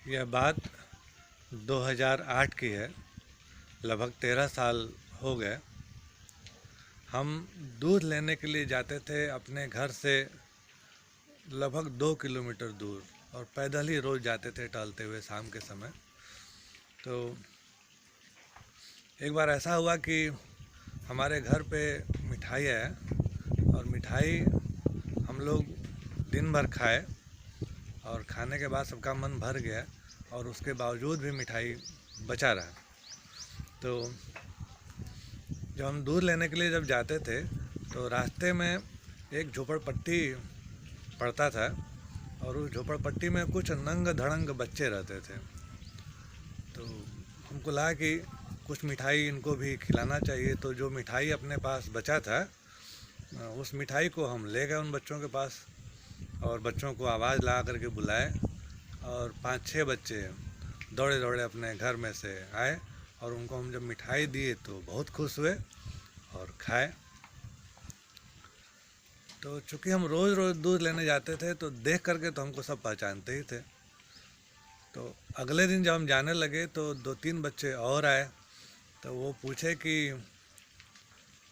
यह बात 2008 की है। लगभग 13 साल हो गए। हम दूध लेने के लिए जाते थे अपने घर से लगभग 2 किलोमीटर दूर, और पैदल ही रोज़ जाते थे टहलते हुए शाम के समय। तो एक बार ऐसा हुआ कि हमारे घर पे मिठाई आया, और मिठाई हम लोग दिन भर खाए, और खाने के बाद सबका मन भर गया, और उसके बावजूद भी मिठाई बचा रहा। तो जब हम दूध लेने के लिए जब जाते थे तो रास्ते में एक झोपड़पट्टी पड़ता था, और उस झोपड़पट्टी में कुछ नंग धड़ंग बच्चे रहते थे। तो हमको लगा कि कुछ मिठाई इनको भी खिलाना चाहिए। तो जो मिठाई अपने पास बचा था, उस मिठाई को हम ले गए उन बच्चों के पास, और बच्चों को आवाज़ लगा करके बुलाए, और 5-6 बच्चे दौड़े दौड़े अपने घर में से आए, और उनको हम जब मिठाई दिए तो बहुत खुश हुए और खाए। तो चूँकि हम रोज़ रोज़ दूध लेने जाते थे तो देख करके तो हमको सब पहचानते ही थे। तो अगले दिन जब हम जाने लगे तो 2-3 बच्चे और आए। तो वो पूछे कि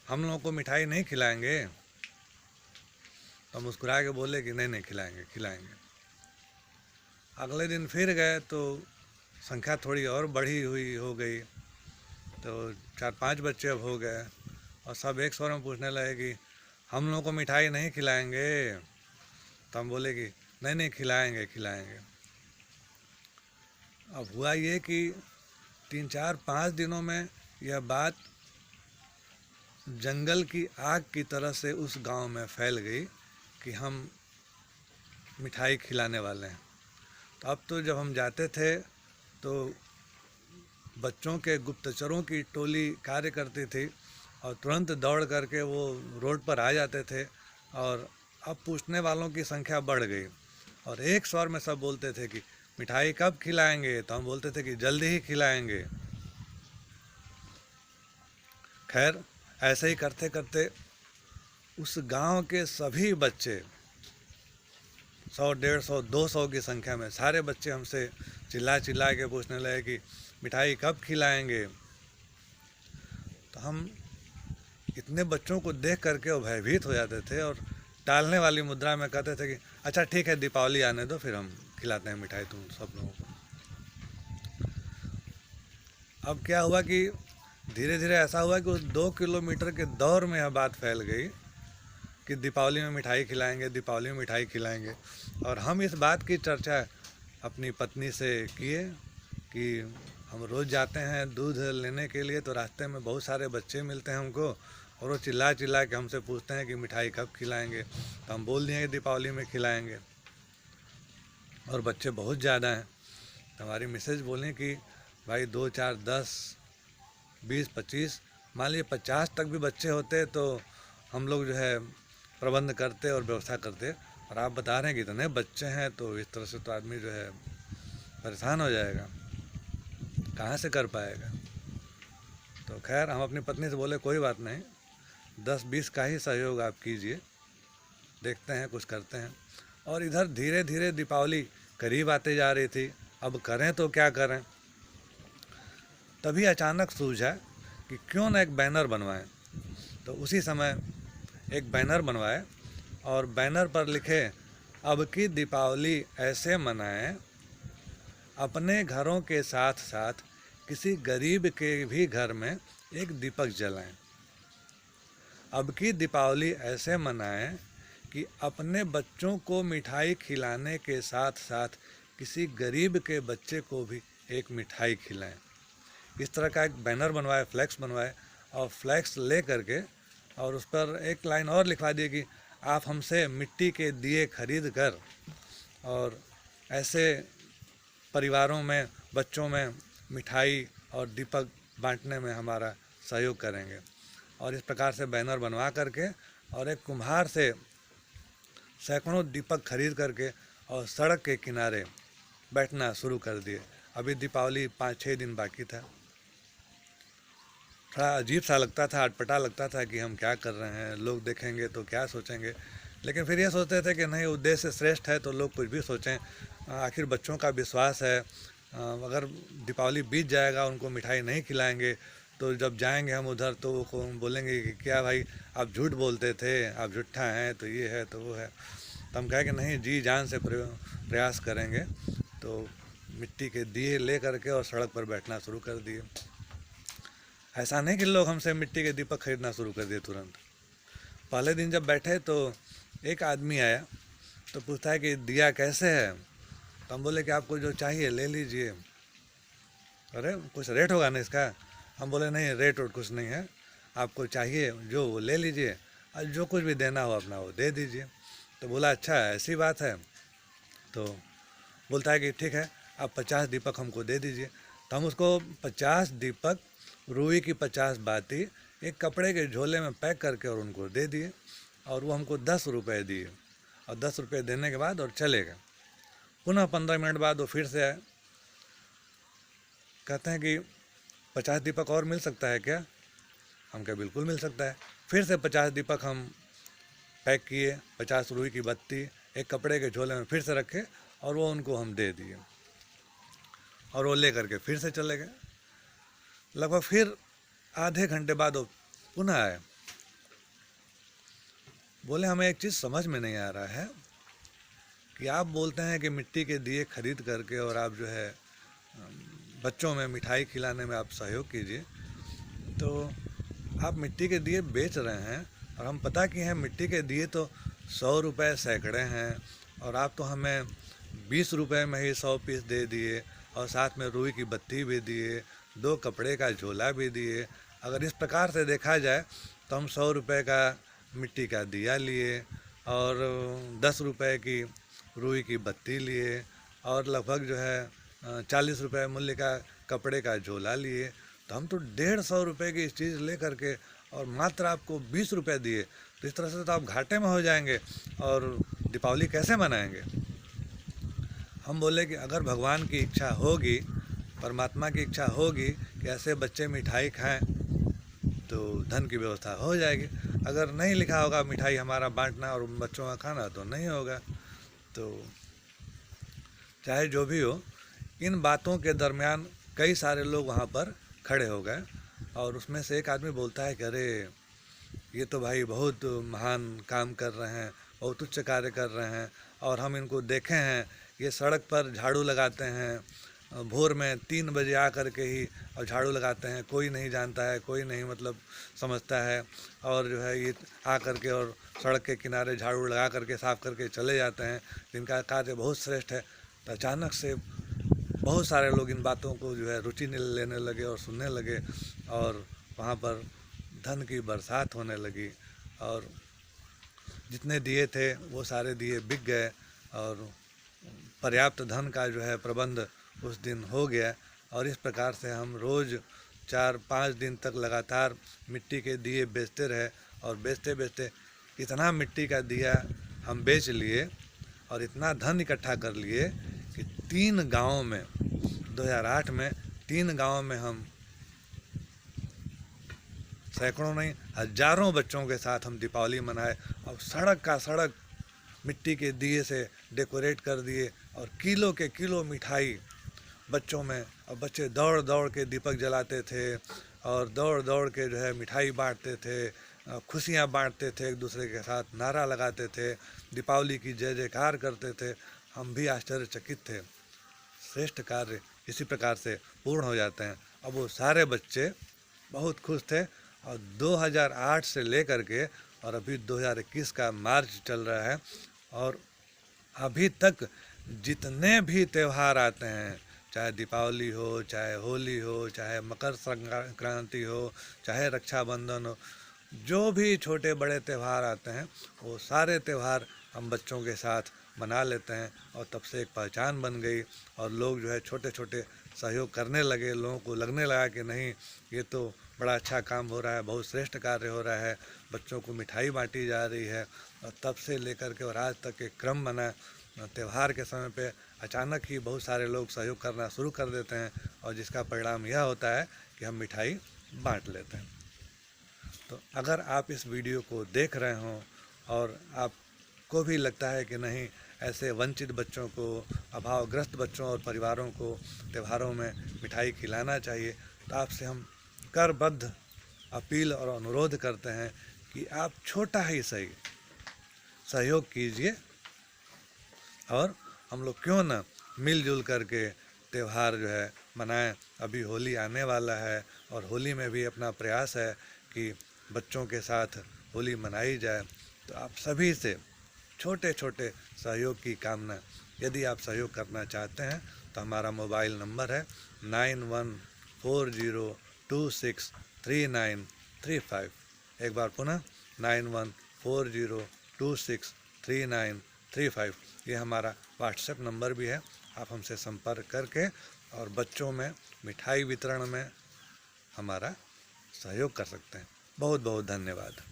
हम लोगों को मिठाई नहीं खिलाएंगे? तो हम मुस्कुरा के बोले कि नहीं नहीं, खिलाएंगे खिलाएंगे। अगले दिन फिर गए तो संख्या थोड़ी और बढ़ी हुई हो गई। तो 4-5 बच्चे अब हो गए, और सब एक स्वर में पूछने लगे कि हम लोगों को मिठाई नहीं खिलाएंगे? तो हम बोले कि नहीं नहीं, खिलाएंगे खिलाएंगे। अब हुआ ये कि 3-4-5 दिनों में यह बात जंगल की आग की तरह से उस गांव में फैल गई कि हम मिठाई खिलाने वाले हैं। तो अब तो जब हम जाते थे तो बच्चों के गुप्तचरों की टोली कार्य करती थी, और तुरंत दौड़ करके वो रोड पर आ जाते थे, और अब पूछने वालों की संख्या बढ़ गई, और एक स्वर में सब बोलते थे कि मिठाई कब खिलाएंगे? तो हम बोलते थे कि जल्दी ही खिलाएंगे। खैर, ऐसे ही करते करते उस गांव के सभी बच्चे 100-150-200 की संख्या में सारे बच्चे हमसे चिल्ला चिल्ला के पूछने लगे कि मिठाई कब खिलाएंगे? तो हम इतने बच्चों को देख करके भयभीत हो जाते थे, और टालने वाली मुद्रा में कहते थे कि अच्छा ठीक है, दीपावली आने दो, फिर हम खिलाते हैं मिठाई तुम सब लोगों को। अब क्या हुआ कि धीरे धीरे ऐसा हुआ कि उस 2 किलोमीटर के दौर में यह बात फैल गई कि दीपावली में मिठाई खिलाएंगे, दीपावली में मिठाई खिलाएंगे। और हम इस बात की चर्चा अपनी पत्नी से किए कि हम रोज़ जाते हैं दूध लेने के लिए, तो रास्ते में बहुत सारे बच्चे मिलते हैं हमको, और वो चिल्ला चिल्ला के हमसे पूछते हैं कि मिठाई कब खिलाएंगे? तो हम बोल दिए कि दीपावली में खिलाएंगे, और बच्चे बहुत ज़्यादा हैं। तो हमारी मिसेज बोली कि भाई 2-4-10-20-25, मान लीजिए 50 तक भी बच्चे होते तो हम लोग जो है प्रबंध करते और व्यवस्था करते, और आप बता रहे हैं कि इतने बच्चे हैं, तो इस तरह से तो आदमी जो है परेशान हो जाएगा, कहाँ से कर पाएगा। तो खैर हम अपनी पत्नी से बोले कोई बात नहीं, 10-20 का ही सहयोग आप कीजिए, देखते हैं कुछ करते हैं। और इधर धीरे धीरे दीपावली करीब आते जा रही थी, अब करें तो क्या करें। तभी अचानक सूझा कि क्यों न एक बैनर बनवाएं। तो उसी समय एक बैनर बनवाए, और बैनर पर लिखे अब की दीपावली ऐसे मनाएं, अपने घरों के साथ साथ किसी गरीब के भी घर में एक दीपक जलाएं। अब की दीपावली ऐसे मनाएं कि अपने बच्चों को मिठाई खिलाने के साथ साथ किसी गरीब के बच्चे को भी एक मिठाई खिलाएं। इस तरह का एक बैनर बनवाए, फ्लैक्स बनवाए, और फ्लैक्स ले करके और उस पर एक लाइन और लिखवा दिए कि आप हमसे मिट्टी के दिए खरीद कर और ऐसे परिवारों में, बच्चों में मिठाई और दीपक बांटने में हमारा सहयोग करेंगे। और इस प्रकार से बैनर बनवा करके और एक कुम्हार से सैकड़ों दीपक खरीद करके और सड़क के किनारे बैठना शुरू कर दिए। अभी दीपावली 5-6 दिन बाकी था। थोड़ा अजीब सा लगता था, अटपटा लगता था कि हम क्या कर रहे हैं, लोग देखेंगे तो क्या सोचेंगे। लेकिन फिर ये सोचते थे कि नहीं, उद्देश्य श्रेष्ठ है तो लोग कुछ भी सोचें, आखिर बच्चों का विश्वास है, अगर दीपावली बीत जाएगा उनको मिठाई नहीं खिलाएंगे तो जब जाएंगे हम उधर तो वो बोलेंगे कि क्या भाई आप झूठ बोलते थे, आप झूठा हैं, तो ये है तो वो है। तो हम कहें कि नहीं, जी जान से प्रयास करेंगे। तो मिट्टी के दिए ले करके और सड़क पर बैठना शुरू कर दिए। ऐसा नहीं कि लोग हमसे मिट्टी के दीपक खरीदना शुरू कर दिए तुरंत। पहले दिन जब बैठे तो एक आदमी आया तो पूछता है कि दिया कैसे है। तो हम बोले कि आपको जो चाहिए ले लीजिए। अरे कुछ रेट होगा ना इसका। हम बोले नहीं, रेट और कुछ नहीं है, आपको चाहिए जो वो ले लीजिए और जो कुछ भी देना हो अपना वो दे दीजिए। तो बोला अच्छा ऐसी बात है। तो बोलता है कि ठीक है, आप 50 दीपक हमको दे दीजिए। तो हम उसको 50 दीपक, रुई की 50 बाती एक कपड़े के झोले में पैक करके और उनको दे दिए। और वो हमको 10 रुपये दिए। और 10 रुपये देने के बाद और चले गए। पुनः 15 मिनट बाद वो फिर से आए, कहते हैं कि 50 दीपक और मिल सकता है क्या। हम क्या बिल्कुल मिल सकता है। फिर से 50 दीपक हम पैक किए, 50 रुई की बत्ती एक कपड़े के झोले में फिर से रखे और वो उनको हम दे दिए। और वो ले करके फिर से चले गए। लगभग फिर आधे घंटे बाद वो पुनः आए। बोले हमें एक चीज़ समझ में नहीं आ रहा है कि आप बोलते हैं कि मिट्टी के दिए खरीद करके और आप जो है बच्चों में मिठाई खिलाने में आप सहयोग कीजिए, तो आप मिट्टी के दिए बेच रहे हैं और हम पता किए हैं मिट्टी के दिए तो 100 रुपये सैकड़े हैं और आप तो हमें 20 रुपये में ही 100 पीस दे दिए और साथ में रुई की बत्ती भी दिए, 2 कपड़े का झोला भी दिए। अगर इस प्रकार से देखा जाए तो हम 100 रुपये का मिट्टी का दिया लिए और 10 रुपये की रुई की बत्ती लिए और लगभग जो है 40 रुपये मूल्य का कपड़े का झोला लिए। तो हम तो 150 रुपये की इस चीज़ ले करके और मात्र आपको 20 रुपये दिए, तो इस तरह से तो आप घाटे में हो जाएंगे और दीपावली कैसे मनाएंगे। हम बोले कि अगर भगवान की इच्छा होगी, परमात्मा की इच्छा होगी कि ऐसे बच्चे मिठाई खाएं तो धन की व्यवस्था हो जाएगी। अगर नहीं लिखा होगा मिठाई हमारा बांटना और बच्चों का खाना तो नहीं होगा। तो चाहे जो भी हो, इन बातों के दरमियान कई सारे लोग वहाँ पर खड़े हो गए और उसमें से एक आदमी बोलता है कि अरे ये तो भाई बहुत महान काम कर रहे हैं, बहुत उच्च कार्य कर रहे हैं और हम इनको देखे हैं, ये सड़क पर झाड़ू लगाते हैं, भोर में 3 बजे आ कर के ही और झाड़ू लगाते हैं, कोई नहीं जानता है, कोई नहीं मतलब समझता है और जो है ये आ कर के और सड़क के किनारे झाड़ू लगा करके साफ़ करके चले जाते हैं, इनका कार्य बहुत श्रेष्ठ है। तो अचानक से बहुत सारे लोग इन बातों को जो है रुचि लेने लगे और सुनने लगे और वहाँ पर धन की बरसात होने लगी और जितने दिए थे वो सारे दिए बिक गए और पर्याप्त धन का जो है प्रबंध उस दिन हो गया। और इस प्रकार से हम रोज़ 4-5 दिन तक लगातार मिट्टी के दिए बेचते रहे और बेचते बेचते इतना मिट्टी का दिया हम बेच लिए और इतना धन इकट्ठा कर लिए कि 3 गाँव में 2008 में 3 गाँव में हम सैकड़ों नहीं हजारों बच्चों के साथ हम दीपावली मनाए और सड़क का सड़क मिट्टी के दिए से डेकोरेट कर दिए और किलो के किलो मिठाई बच्चों में। और बच्चे दौड़ दौड़ के दीपक जलाते थे और दौड़ दौड़ के जो है मिठाई बांटते थे, खुशियाँ बांटते थे, एक दूसरे के साथ नारा लगाते थे, दीपावली की जय जयकार करते थे। हम भी आश्चर्यचकित थे। श्रेष्ठ कार्य इसी प्रकार से पूर्ण हो जाते हैं। अब वो सारे बच्चे बहुत खुश थे और 2008 से लेकर के और अभी 2021 का मार्च चल रहा है और अभी तक जितने भी त्यौहार आते हैं, चाहे दीपावली हो, चाहे होली हो, चाहे मकर संक्रांति हो, चाहे रक्षाबंधन हो, जो भी छोटे बड़े त्यौहार आते हैं वो सारे त्यौहार हम बच्चों के साथ मना लेते हैं और तब से एक पहचान बन गई और लोग जो है छोटे छोटे सहयोग करने लगे। लोगों को लगने लगा कि नहीं, ये तो बड़ा अच्छा काम हो रहा है, बहुत श्रेष्ठ कार्य हो रहा है, बच्चों को मिठाई बांटी जा रही है। और तब से लेकर के और आज तक एक क्रम बना। त्यौहार के समय पे अचानक ही बहुत सारे लोग सहयोग करना शुरू कर देते हैं और जिसका परिणाम यह होता है कि हम मिठाई बांट लेते हैं। तो अगर आप इस वीडियो को देख रहे हों और आपको भी लगता है कि नहीं ऐसे वंचित बच्चों को, अभावग्रस्त बच्चों और परिवारों को त्योहारों में मिठाई खिलाना चाहिए। तो आपसे हम करबद्ध अपील और अनुरोध करते हैं कि आप छोटा ही सही सहयोग कीजिए और हम लोग क्यों ना मिलजुल करके त्यौहार जो है मनाएं। अभी होली आने वाला है और होली में भी अपना प्रयास है कि बच्चों के साथ होली मनाई जाए। तो आप सभी से छोटे छोटे सहयोग की कामना। यदि आप सहयोग करना चाहते हैं तो हमारा मोबाइल नंबर है 9140263935। एक बार पुनः 9140263935। ये हमारा व्हाट्सएप नंबर भी है। आप हमसे संपर्क करके और बच्चों में मिठाई वितरण में हमारा सहयोग कर सकते हैं। बहुत बहुत धन्यवाद।